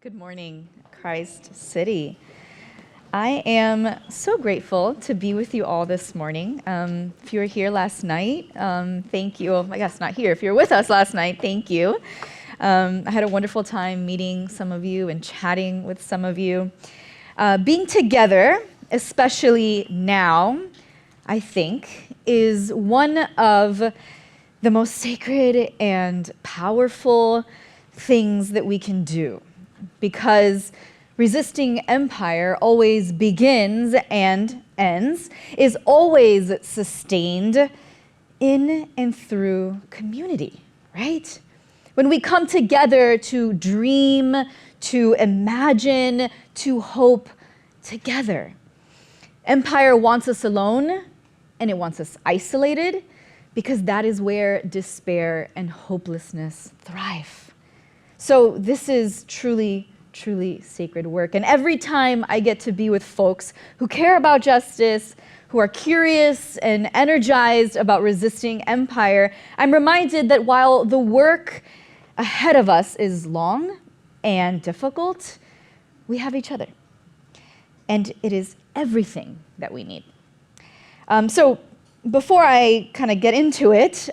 Good morning, Christ City. I am so grateful to be with you all this morning. If you were here last night, thank you. I guess not here. If you were with us last night, thank you. I had a wonderful time meeting some of you and chatting with some of you. Being together, especially now, I think, is one of the most sacred and powerful things that we can do. Because resisting empire always begins and ends, is always sustained in and through community, right? When we come together to dream, to imagine, to hope together. Empire wants us alone, and it wants us isolated, because that is where despair and hopelessness thrive. So this is truly, truly sacred work. And every time I get to be with folks who care about justice, who are curious and energized about resisting empire, I'm reminded that while the work ahead of us is long and difficult, we have each other. And it is everything that we need. So before I kind of get into it,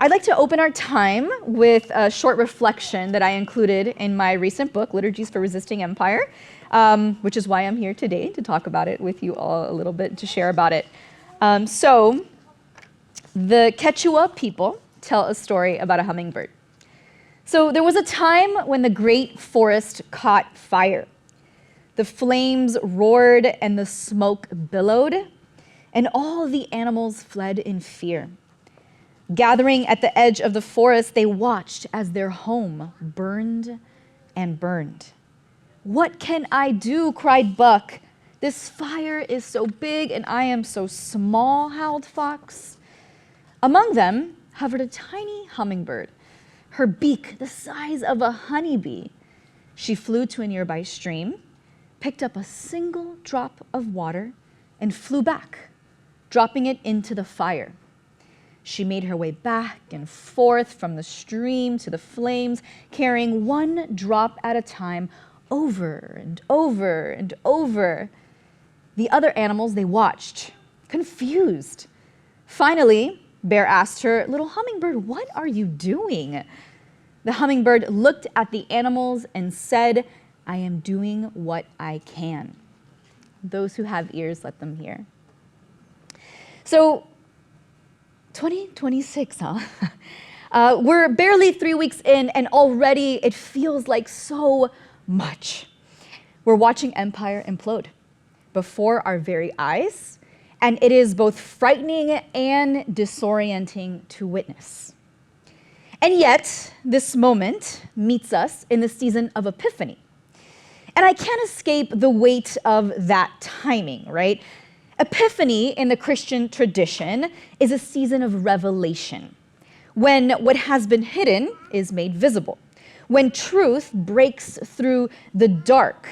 I'd like to open our time with a short reflection that I included in my recent book, Liturgies for Resisting Empire, which is why I'm here today, to talk about it with you all a little bit, to share about it. So the Quechua people tell a story about a hummingbird. So there was a time when the great forest caught fire. The flames roared and the smoke billowed, and all the animals fled in fear. Gathering at the edge of the forest, they watched as their home burned and burned. "What can I do?" cried Buck. "This fire is so big and I am so small," howled Fox. Among them hovered a tiny hummingbird, her beak the size of a honeybee. She flew to a nearby stream, picked up a single drop of water, and flew back, dropping it into the fire. She made her way back and forth from the stream to the flames, carrying one drop at a time, over and over and over. The other animals, they watched, confused. Finally, Bear asked her, "Little hummingbird, what are you doing?" The hummingbird looked at the animals and said, "I am doing what I can." Those who have ears, let them hear. So, 2026, huh? We're barely 3 weeks in, and already it feels like so much. We're watching empire implode before our very eyes, and it is both frightening and disorienting to witness. And yet, this moment meets us in the season of Epiphany. And I can't escape the weight of that timing, right? Epiphany in the Christian tradition is a season of revelation, when what has been hidden is made visible, when truth breaks through the dark.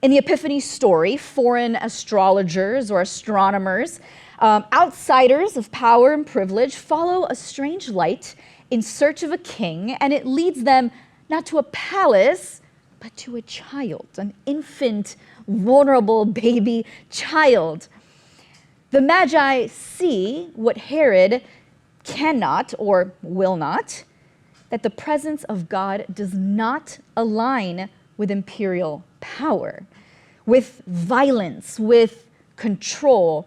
In the Epiphany story, foreign astrologers or astronomers, outsiders of power and privilege, follow a strange light in search of a king, and it leads them not to a palace, but to a child, an infant, vulnerable baby child. The Magi see what Herod cannot or will not, that the presence of God does not align with imperial power, with violence, with control.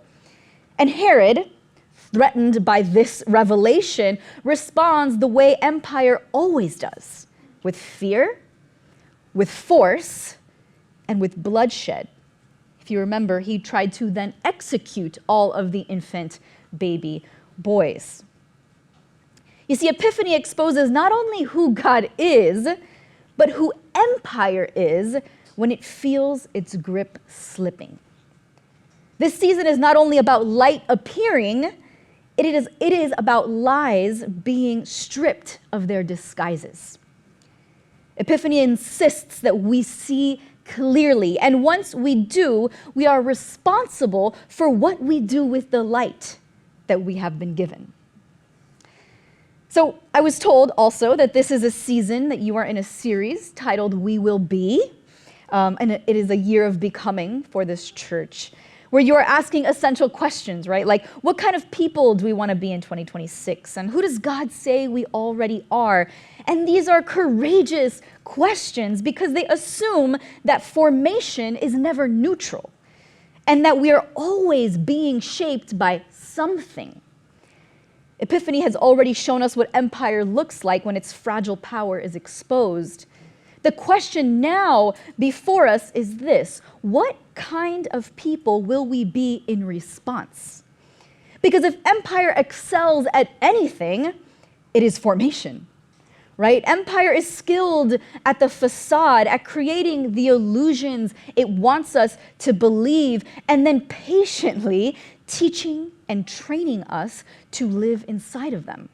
And Herod, threatened by this revelation, responds the way empire always does, with fear, with force, and with bloodshed. If you remember, he tried to then execute all of the infant baby boys. You see, Epiphany exposes not only who God is, but who empire is when it feels its grip slipping. This season is not only about light appearing, it is about lies being stripped of their disguises. Epiphany insists that we see clearly, and once we do, we are responsible for what we do with the light that we have been given. So I was told also that this is a season that you are in a series titled We Will Be, and it is a year of becoming for this church, where you are asking essential questions, right? Like, what kind of people do we want to be in 2026? And who does God say we already are? And these are courageous questions because they assume that formation is never neutral and that we are always being shaped by something. Epiphany has already shown us what empire looks like when its fragile power is exposed. The question now before us is this: what kind of people will we be in response? Because if empire excels at anything, it is formation, right? Empire is skilled at the facade, at creating the illusions it wants us to believe, and then patiently teaching and training us to live inside of them.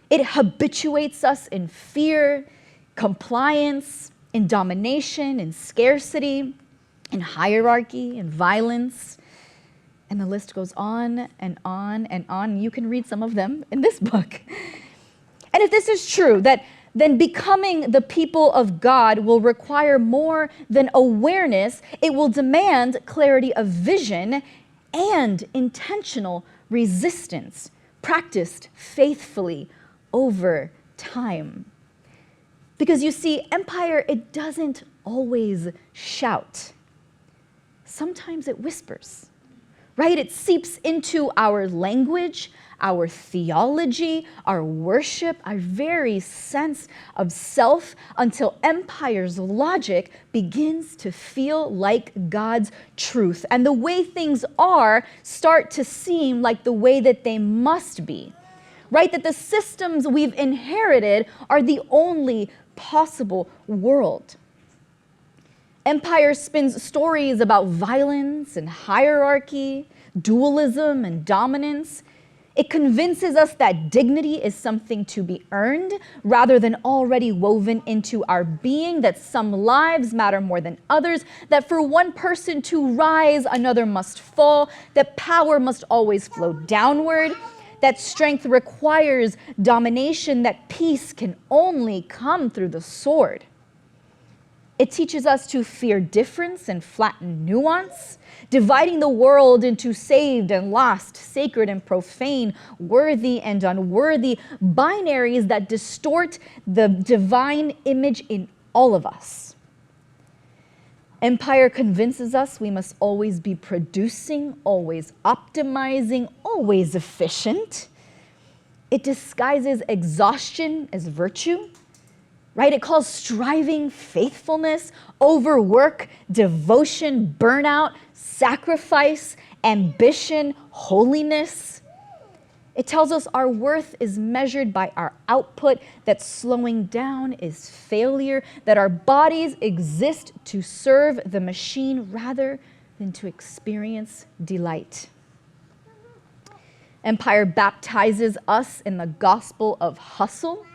It habituates us in fear, compliance, in domination, in scarcity, in hierarchy, in violence, and the list goes on and on and on. You can read some of them in this book. And if this is true, then becoming the people of God will require more than awareness. It will demand clarity of vision and intentional resistance, practiced faithfully over time. Because you see, empire, it doesn't always shout. Sometimes it whispers, right? It seeps into our language, our theology, our worship, our very sense of self, until empire's logic begins to feel like God's truth. And the way things are start to seem like the way that they must be, right? That the systems we've inherited are the only possible world. Empire spins stories about violence and hierarchy, dualism and dominance. It convinces us that dignity is something to be earned rather than already woven into our being, that some lives matter more than others, that for one person to rise, another must fall, that power must always flow downward, that strength requires domination, that peace can only come through the sword. It teaches us to fear difference and flatten nuance, dividing the world into saved and lost, sacred and profane, worthy and unworthy, binaries that distort the divine image in all of us. Empire convinces us we must always be producing, always optimizing, always efficient. It disguises exhaustion as virtue, right? It calls striving faithfulness, overwork, devotion, burnout, sacrifice, ambition, holiness. It tells us our worth is measured by our output, that slowing down is failure, that our bodies exist to serve the machine rather than to experience delight. Empire baptizes us in the gospel of hustle,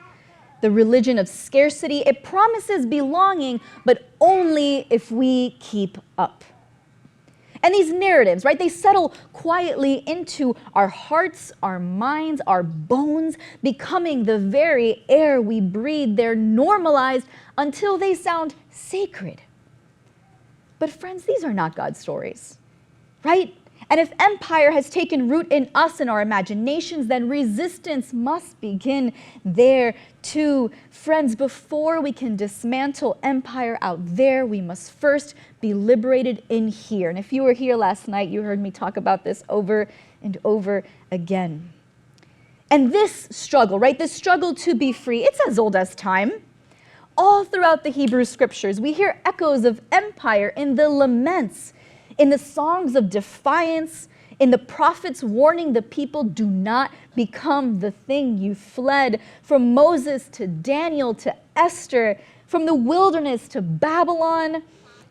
the religion of scarcity. It promises belonging, but only if we keep up. And these narratives, right, they settle quietly into our hearts, our minds, our bones, becoming the very air we breathe. They're normalized until they sound sacred. But friends, these are not God's stories, right? And if empire has taken root in us and our imaginations, then resistance must begin there too. Friends, before we can dismantle empire out there, we must first be liberated in here. And if you were here last night, you heard me talk about this over and over again. And this struggle, right, this struggle to be free, it's as old as time. All throughout the Hebrew scriptures, we hear echoes of empire in the laments, in the songs of defiance, in the prophets warning the people, do not become the thing you fled. From Moses to Daniel to Esther, from the wilderness to Babylon,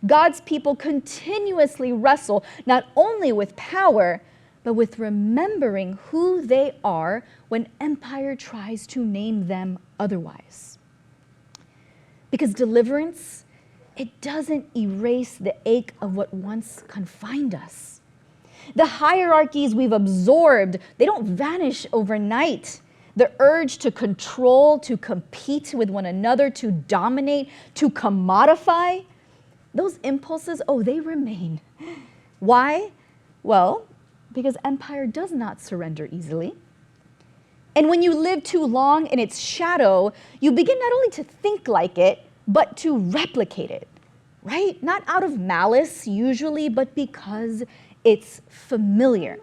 God's people continuously wrestle not only with power, but with remembering who they are when empire tries to name them otherwise. Because deliverance, it doesn't erase the ache of what once confined us. The hierarchies we've absorbed, they don't vanish overnight. the urge to control, to compete with one another, to dominate, to commodify, those impulses, they remain. Why? Well, because empire does not surrender easily. And when you live too long in its shadow, you begin not only to think like it, but to replicate it, right? Not out of malice usually, but because it's familiar.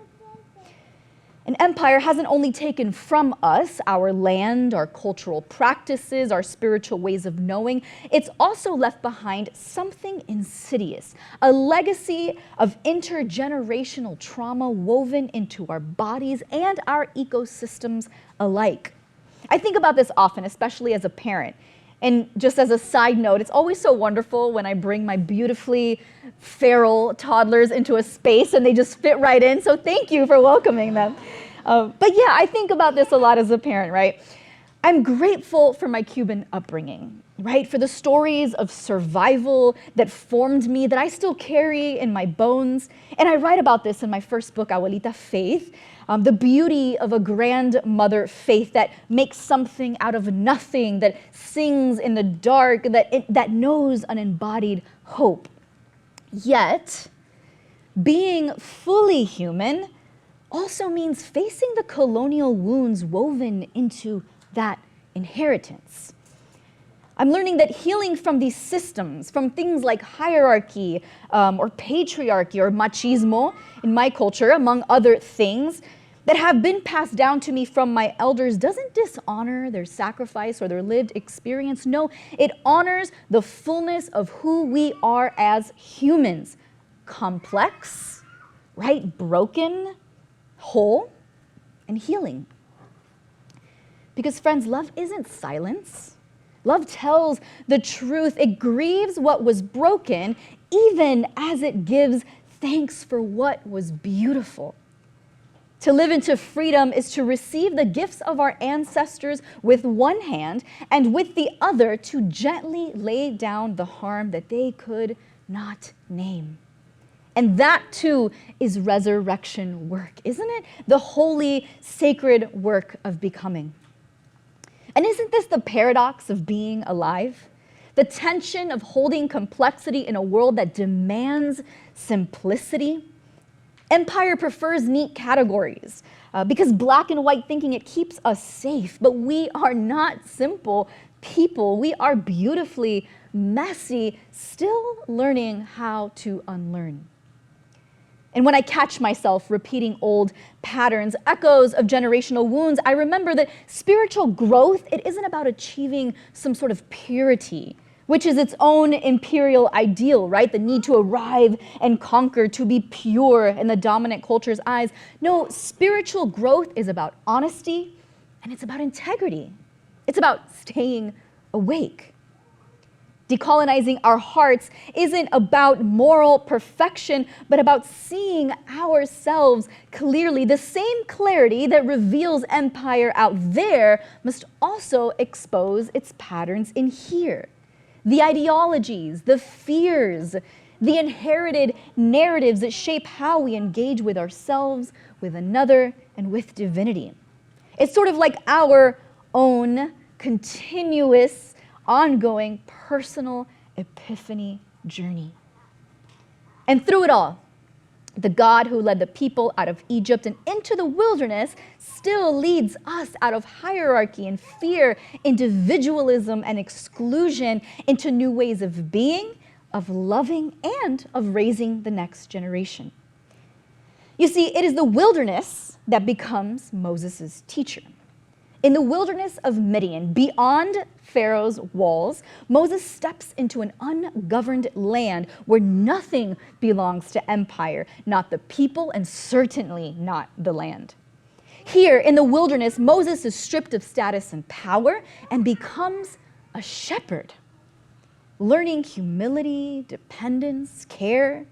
An empire hasn't only taken from us our land, our cultural practices, our spiritual ways of knowing, it's also left behind something insidious, a legacy of intergenerational trauma woven into our bodies and our ecosystems alike. I think about this often, especially as a parent. And just as a side note, it's always so wonderful when I bring my beautifully feral toddlers into a space and they just fit right in. So thank you for welcoming them. But yeah, I think about this a lot as a parent, right? I'm grateful for my Cuban upbringing, right? For the stories of survival that formed me, that I still carry in my bones. And I write about this in my first book, Abuelita Faith, the beauty of a grandmother faith that makes something out of nothing, that sings in the dark, that knows an embodied hope. Yet, being fully human also means facing the colonial wounds woven into that inheritance. I'm learning that healing from these systems, from things like hierarchy or patriarchy or machismo in my culture, among other things, that have been passed down to me from my elders doesn't dishonor their sacrifice or their lived experience. No, it honors the fullness of who we are as humans. Complex, right? Broken, whole, and healing. Because friends, love isn't silence. Love tells the truth. It grieves what was broken, even as it gives thanks for what was beautiful. To live into freedom is to receive the gifts of our ancestors with one hand, and with the other to gently lay down the harm that they could not name. And that too is resurrection work, isn't it? The holy, sacred work of becoming. And isn't this the paradox of being alive? The tension of holding complexity in a world that demands simplicity. Empire prefers neat categories because black and white thinking, it keeps us safe. But we are not simple people. We are beautifully messy, still learning how to unlearn. And when I catch myself repeating old patterns, echoes of generational wounds, I remember that spiritual growth, it isn't about achieving some sort of purity, which is its own imperial ideal, right? The need to arrive and conquer, to be pure in the dominant culture's eyes. No, spiritual growth is about honesty and it's about integrity. It's about staying awake. Decolonizing our hearts isn't about moral perfection, but about seeing ourselves clearly. The same clarity that reveals empire out there must also expose its patterns in here. The ideologies, the fears, the inherited narratives that shape how we engage with ourselves, with another, and with divinity. It's sort of like our own continuous, ongoing, personal epiphany journey. And through it all, the God who led the people out of Egypt and into the wilderness still leads us out of hierarchy and fear, individualism and exclusion into new ways of being, of loving, and of raising the next generation. You see, it is the wilderness that becomes Moses' teacher. In the wilderness of Midian, beyond Pharaoh's walls, Moses steps into an ungoverned land where nothing belongs to empire, not the people and certainly not the land. Here in the wilderness, Moses is stripped of status and power and becomes a shepherd, learning humility, dependence, care.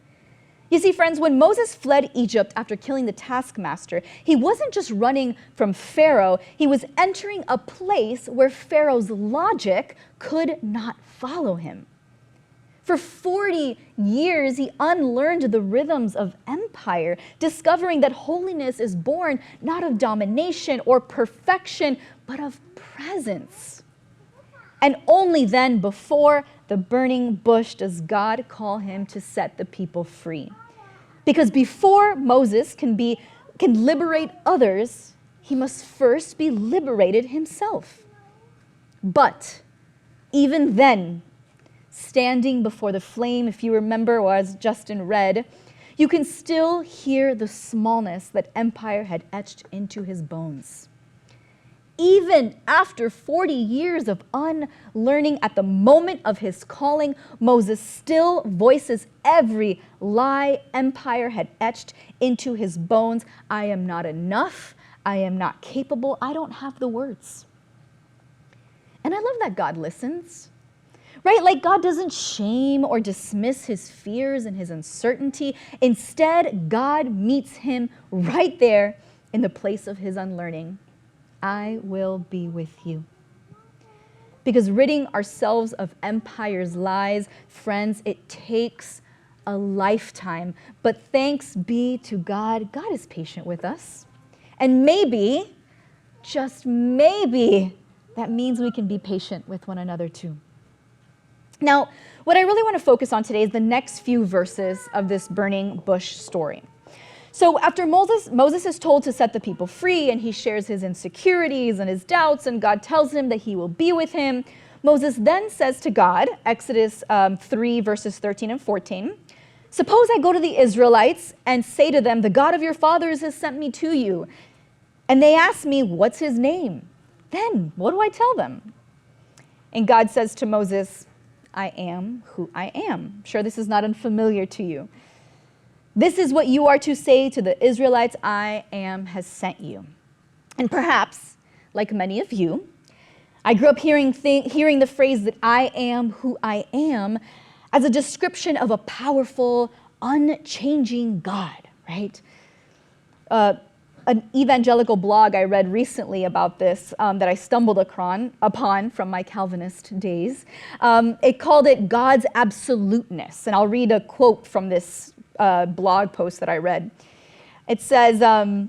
You see, friends, when Moses fled Egypt after killing the taskmaster, he wasn't just running from Pharaoh, he was entering a place where Pharaoh's logic could not follow him. For 40 years, he unlearned the rhythms of empire, discovering that holiness is born not of domination or perfection, but of presence. And only then, before the burning bush, does God call him to set the people free. Because before Moses can liberate others, he must first be liberated himself. But even then, standing before the flame, if you remember, or as Justin read, you can still hear the smallness that empire had etched into his bones. Even after 40 years of unlearning, at the moment of his calling, Moses still voices every lie empire had etched into his bones. I am not enough. I am not capable. I don't have the words. And I love that God listens. Right? Like God doesn't shame or dismiss his fears and his uncertainty. Instead, God meets him right there in the place of his unlearning. I will be with you. Because ridding ourselves of empire's lies, friends, it takes a lifetime. But thanks be to God, God is patient with us. And maybe, just maybe, that means we can be patient with one another too. Now, what I really want to focus on today is the next few verses of this burning bush story. So after Moses is told to set the people free, and he shares his insecurities and his doubts, and God tells him that he will be with him, Moses then says to God, Exodus 3, verses 13 and 14, suppose I go to the Israelites and say to them, the God of your fathers has sent me to you. And they ask me, what's his name? Then what do I tell them? And God says to Moses, I am who I am. I'm sure this is not unfamiliar to you. This is what you are to say to the Israelites, I am has sent you. And perhaps, like many of you, I grew up hearing the phrase that I am who I am as a description of a powerful, unchanging God, right? An evangelical blog I read recently about this that I stumbled upon from my Calvinist days. It called it God's absoluteness. And I'll read a quote from this blog post that I read. It says, I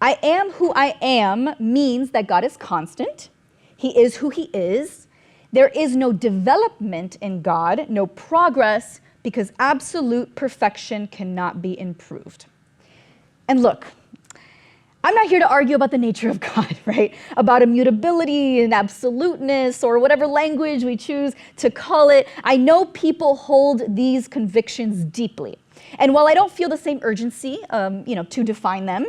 am who I am means that God is constant. He is who he is. There is no development in God, no progress, because absolute perfection cannot be improved. And look, I'm not here to argue about the nature of God, right? About immutability and absoluteness or whatever language we choose to call it. I know people hold these convictions deeply. And while I don't feel the same urgency, to define them,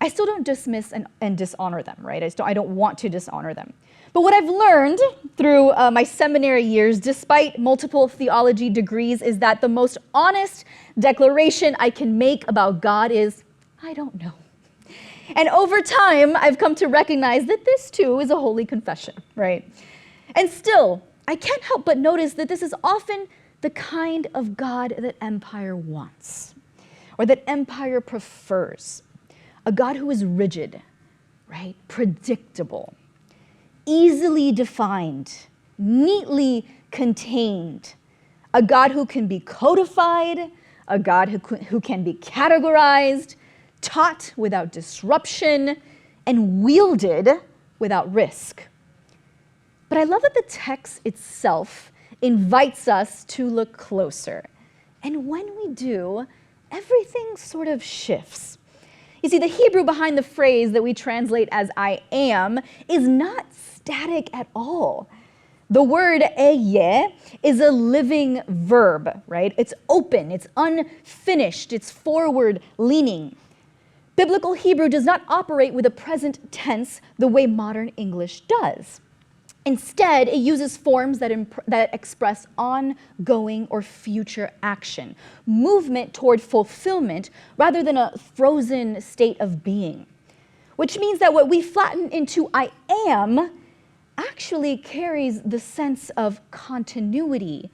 I still don't dismiss and dishonor them, right? I don't want to dishonor them. But what I've learned through my seminary years, despite multiple theology degrees, is that the most honest declaration I can make about God is, I don't know. And over time, I've come to recognize that this too is a holy confession, right? And still, I can't help but notice that this is often the kind of God that empire wants, or that empire prefers. A God who is rigid, right? Predictable, easily defined, neatly contained. A God who can be codified, a God who can be categorized, taught without disruption, and wielded without risk. But I love that the text itself invites us to look closer. And when we do, everything sort of shifts. You see, the Hebrew behind the phrase that we translate as I am is not static at all. The word eye is a living verb, right? It's open, it's unfinished, it's forward-leaning. Biblical Hebrew does not operate with a present tense the way modern English does. Instead, it uses forms that express ongoing or future action, movement toward fulfillment rather than a frozen state of being. Which means that what we flatten into I am actually carries the sense of continuity,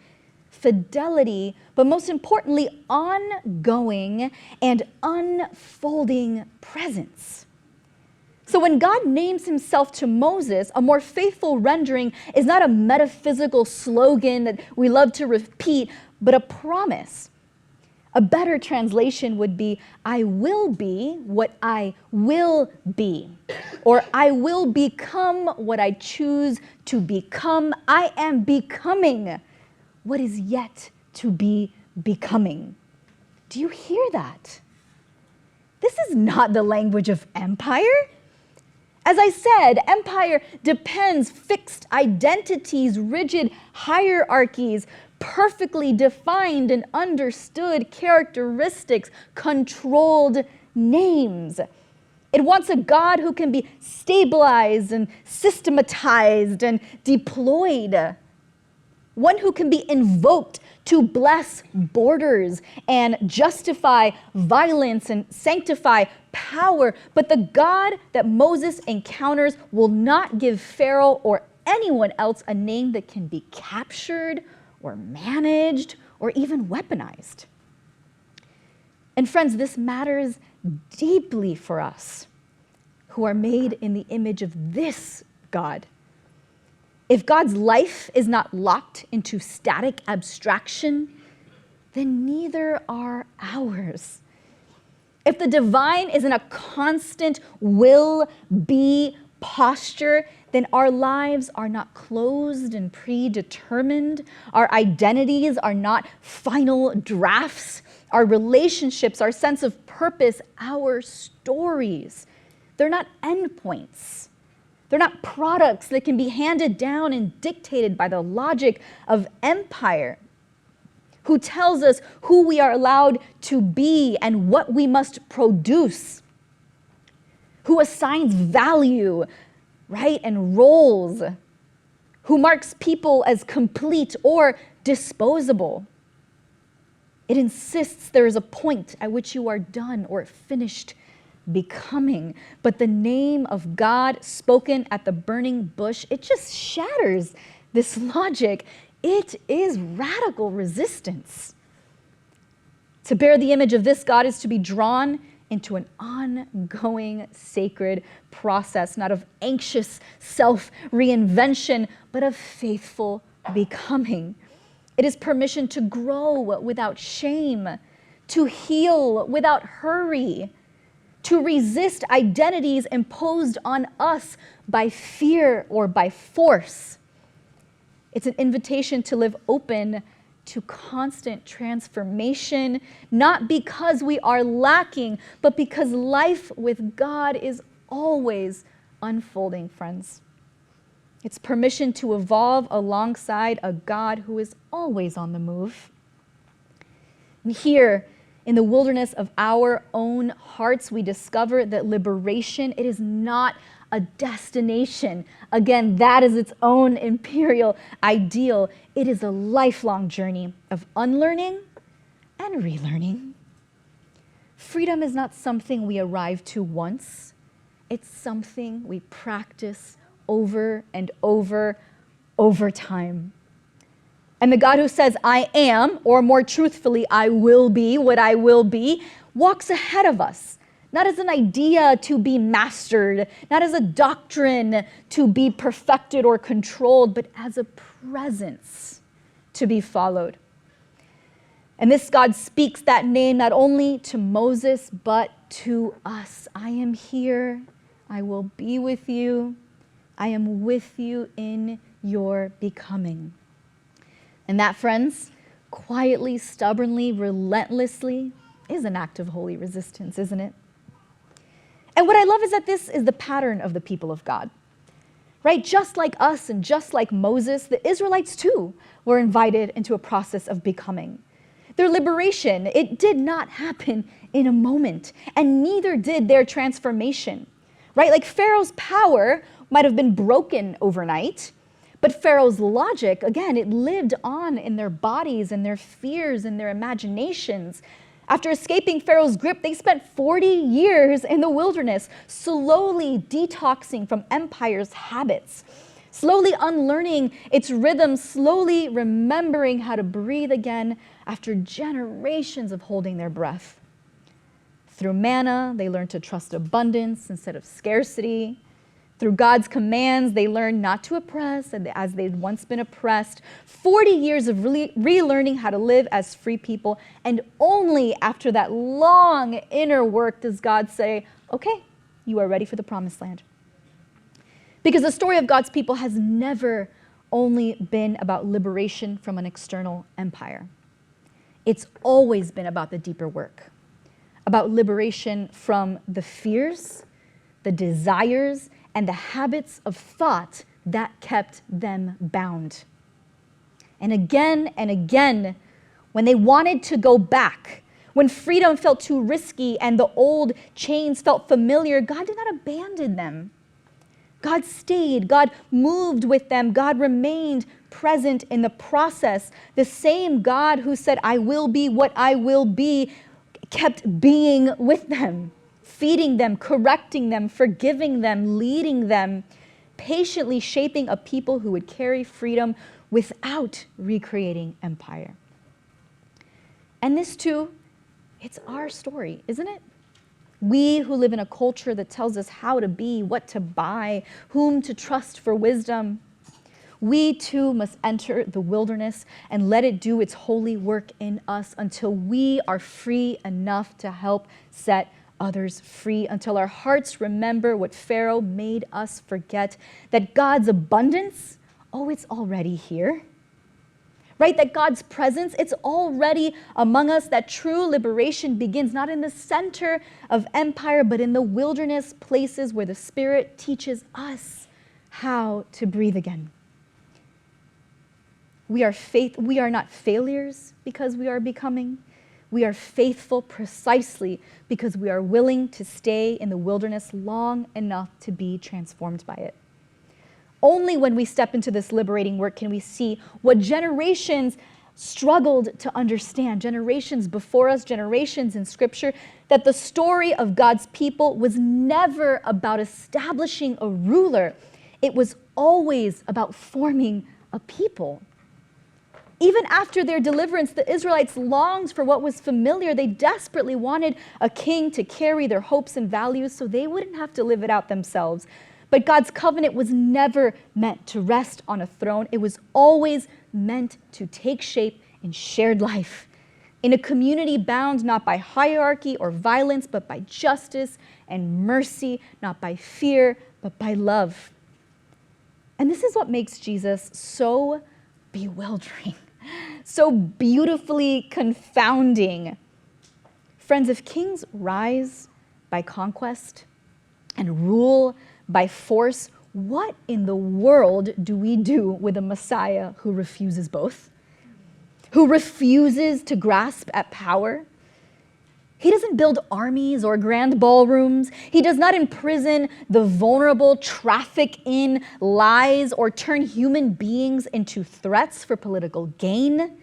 fidelity, but most importantly, ongoing and unfolding presence. So when God names himself to Moses, a more faithful rendering is not a metaphysical slogan that we love to repeat, but a promise. A better translation would be, I will be what I will be, or I will become what I choose to become. I am becoming what is yet to be becoming. Do you hear that? This is not the language of empire. As I said, empire depends fixed identities, rigid hierarchies, perfectly defined and understood characteristics, controlled names. It wants a God who can be stabilized and systematized and deployed. One who can be invoked to bless borders and justify violence and sanctify power. But the God that Moses encounters will not give Pharaoh or anyone else a name that can be captured or managed or even weaponized. And friends, this matters deeply for us who are made in the image of this God. If God's life is not locked into static abstraction, then neither are ours. If the divine is in a constant will be posture, then our lives are not closed and predetermined. Our identities are not final drafts. Our relationships, our sense of purpose, our stories, they're not endpoints. They're not products that can be handed down and dictated by the logic of empire, who tells us who we are allowed to be and what we must produce, who assigns value, right, and roles, who marks people as complete or disposable. It insists there is a point at which you are done or finished becoming. But the name of God spoken at the burning bush, it just shatters this logic. It is radical resistance. To bear the image of this God is to be drawn into an ongoing sacred process, not of anxious self-reinvention, but of faithful becoming. It is permission to grow without shame, to heal without hurry, to resist identities imposed on us by fear or by force. It's an invitation to live open to constant transformation, not because we are lacking, but because life with God is always unfolding, friends. It's permission to evolve alongside a God who is always on the move. And here, in the wilderness of our own hearts, we discover that liberation, it is not a destination. Again, that is its own imperial ideal. It is a lifelong journey of unlearning and relearning. Freedom is not something we arrive to once. It's something we practice over and over time. And the God who says, I am, or more truthfully, I will be what I will be, walks ahead of us, not as an idea to be mastered, not as a doctrine to be perfected or controlled, but as a presence to be followed. And this God speaks that name not only to Moses, but to us. I am here. I will be with you. I am with you in your becoming. And that, friends, quietly, stubbornly, relentlessly, is an act of holy resistance, isn't it? And what I love is that this is the pattern of the people of God, right? Just like us and just like Moses, the Israelites too were invited into a process of becoming. Their liberation, it did not happen in a moment, and neither did their transformation, right? Like Pharaoh's power might have been broken overnight, but Pharaoh's logic, again, it lived on in their bodies and their fears and their imaginations. After escaping Pharaoh's grip, they spent 40 years in the wilderness, slowly detoxing from empire's habits, slowly unlearning its rhythm, slowly remembering how to breathe again after generations of holding their breath. Through manna, they learned to trust abundance instead of scarcity. Through God's commands, they learned not to oppress as they'd once been oppressed. 40 years of relearning how to live as free people. And only after that long inner work does God say, okay, you are ready for the promised land. Because the story of God's people has never only been about liberation from an external empire. It's always been about the deeper work, about liberation from the fears, the desires, and the habits of thought that kept them bound. And again, when they wanted to go back, when freedom felt too risky and the old chains felt familiar, God did not abandon them. God stayed, God moved with them, God remained present in the process. The same God who said, I will be what I will be, kept being with them, feeding them, correcting them, forgiving them, leading them, patiently shaping a people who would carry freedom without recreating empire. And this too, it's our story, isn't it? We who live in a culture that tells us how to be, what to buy, whom to trust for wisdom. We too must enter the wilderness and let it do its holy work in us until we are free enough to help set others free, until our hearts remember what Pharaoh made us forget, that God's abundance, oh, it's already here. Right? That God's presence, it's already among us, that true liberation begins not in the center of empire, but in the wilderness places where the Spirit teaches us how to breathe again. We are not failures because we are becoming. We are faithful precisely because we are willing to stay in the wilderness long enough to be transformed by it. Only when we step into this liberating work can we see what generations struggled to understand, generations before us, generations in Scripture, that the story of God's people was never about establishing a ruler. It was always about forming a people. Even after their deliverance, the Israelites longed for what was familiar. They desperately wanted a king to carry their hopes and values so they wouldn't have to live it out themselves. But God's covenant was never meant to rest on a throne. It was always meant to take shape in shared life, in a community bound not by hierarchy or violence, but by justice and mercy, not by fear, but by love. And this is what makes Jesus so bewildering, so beautifully confounding. Friends, if kings rise by conquest and rule by force, what in the world do we do with a Messiah who refuses both? Who refuses to grasp at power? He doesn't build armies or grand ballrooms. He does not imprison the vulnerable, traffic in lies, or turn human beings into threats for political gain.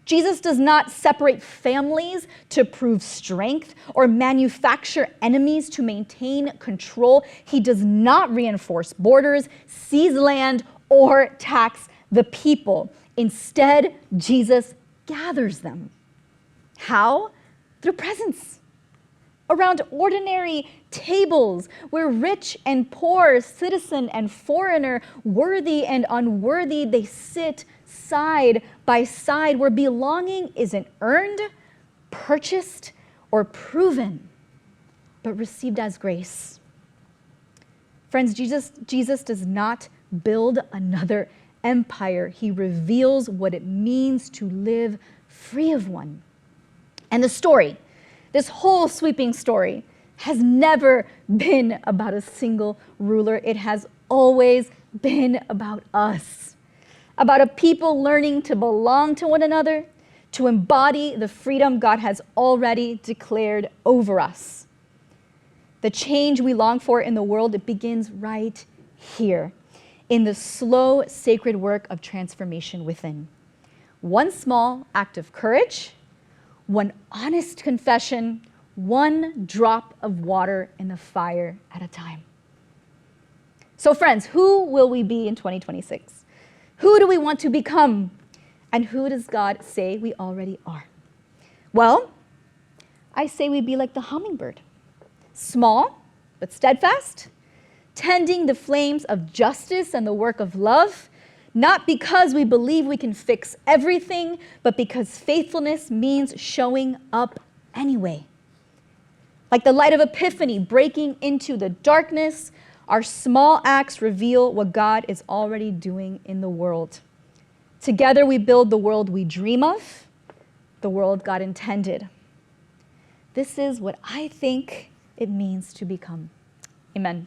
Jesus does not separate families to prove strength or manufacture enemies to maintain control. He does not reinforce borders, seize land, or tax the people. Instead, Jesus gathers them. How? Through presence. Around ordinary tables where rich and poor, citizen and foreigner, worthy and unworthy, they sit side by side, where belonging isn't earned, purchased, or proven, but received as grace. Friends, Jesus does not build another empire. He reveals what it means to live free of one. And the story, this whole sweeping story, has never been about a single ruler. It has always been about us, about a people learning to belong to one another, to embody the freedom God has already declared over us. The change we long for in the world, it begins right here, in the slow, sacred work of transformation within. One small act of courage, one honest confession, one drop of water in the fire at a time. So friends, who will we be in 2026? Who do we want to become? And who does God say we already are? Well, I say we be like the hummingbird, small but steadfast, tending the flames of justice and the work of love, not because we believe we can fix everything, but because faithfulness means showing up anyway. Like the light of epiphany breaking into the darkness, our small acts reveal what God is already doing in the world. Together we build the world we dream of, the world God intended. This is what I think it means to become. Amen.